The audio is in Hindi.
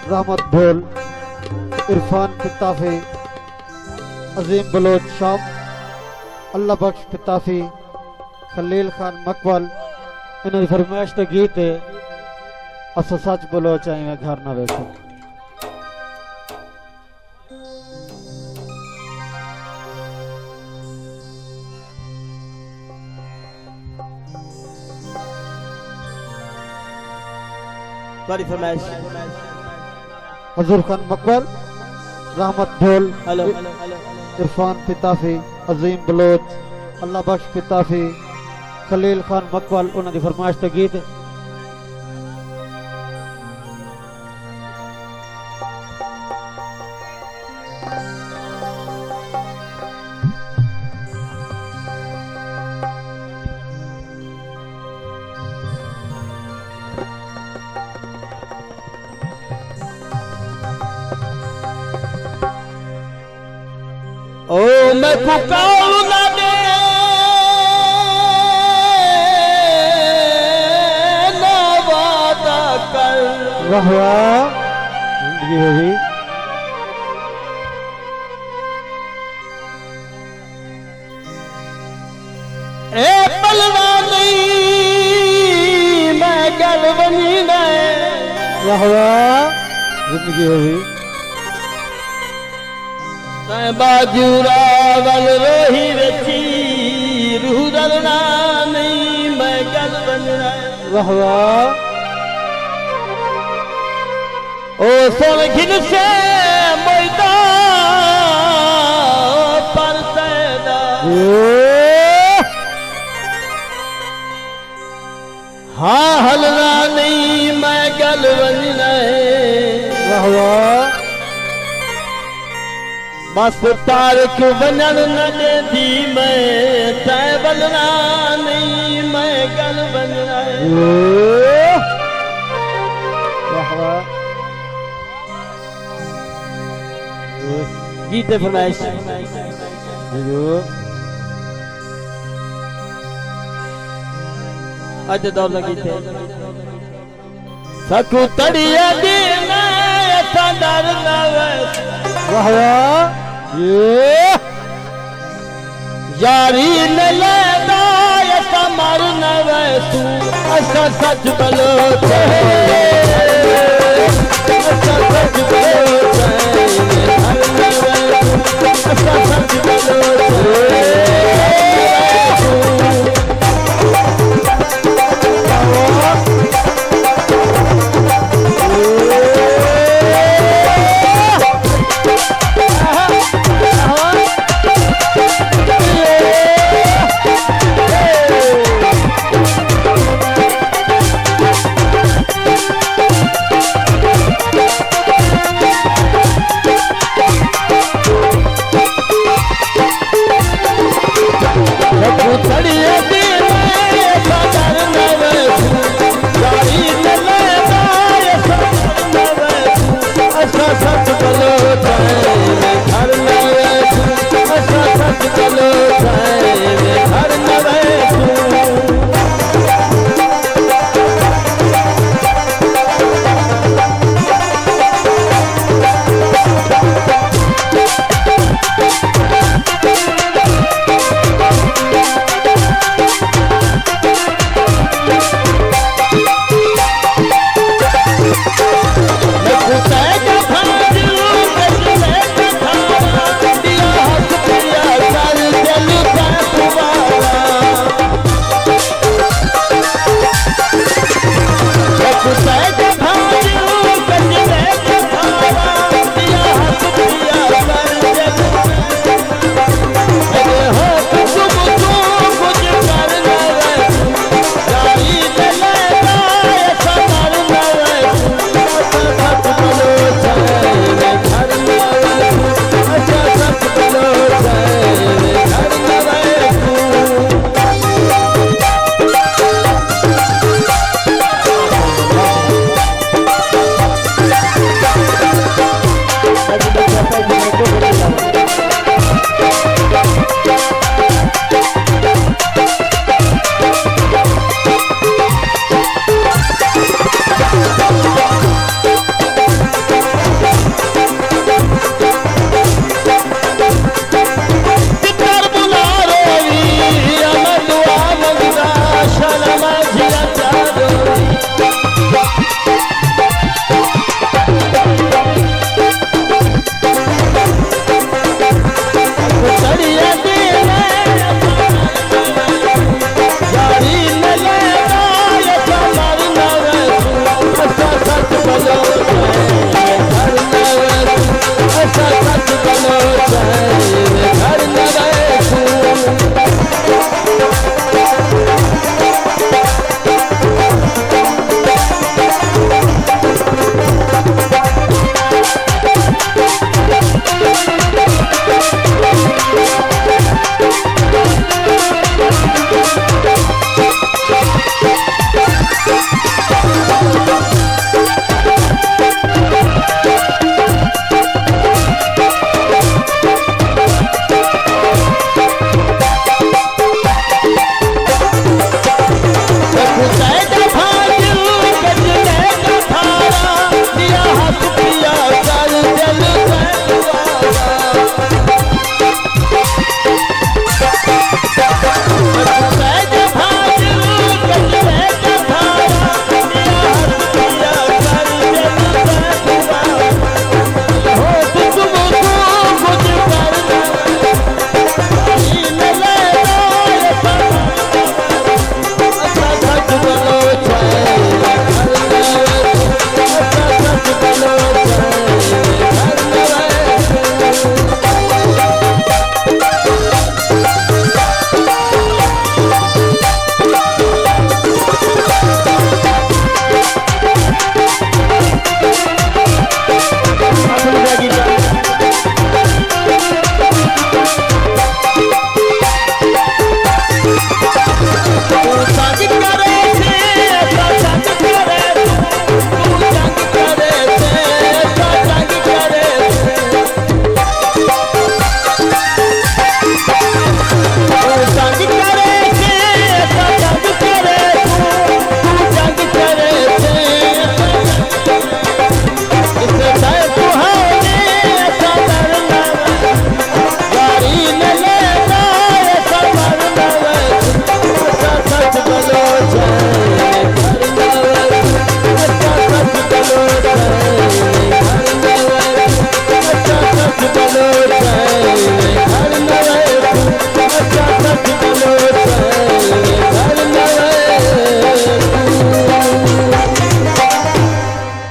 रहमत भोल, इरफान पिताफी, अजीम बलोच शाम, अल्लाह बख्श पिताफी, खलील खान मकबल। इन्होंने फरमाइश तो गीत है अस सच बोलो चाहे मैं घर ना वेखो। बड़ी फरमाइश हजूर खान मकबल, रहमत भोल, हेलो इरफान पिताफी, अजीम बलोच, अल्लाह बख्श पिताफी, खलील खान मकबल। उन्होंने फरमाइश तो गीत ओ मैं पुकारू ना दे ना वादा कर वाह वाह जिंदगी होगी। ए पलना नहीं मैं गल बनी नहीं वाह वाह जिंदगी होगी। तै बाजूरा वल रोही रची रूह रलना नहीं मैं गल बनना। वाह वाह ओ सुन घिन से मैदा पर सैदा हाँ हलना नहीं मैं गल बनना। वाह वाह बस तारक बनन न देती मैं तै बलना नहीं मैं गल बनना। वाह वाह गीते फरमाइश अज दौर लगी थे सकू तड़िया देना ऐसा डर न वाह वाह यारी न लेदा ऐसा मर न तू ऐसा सच बलो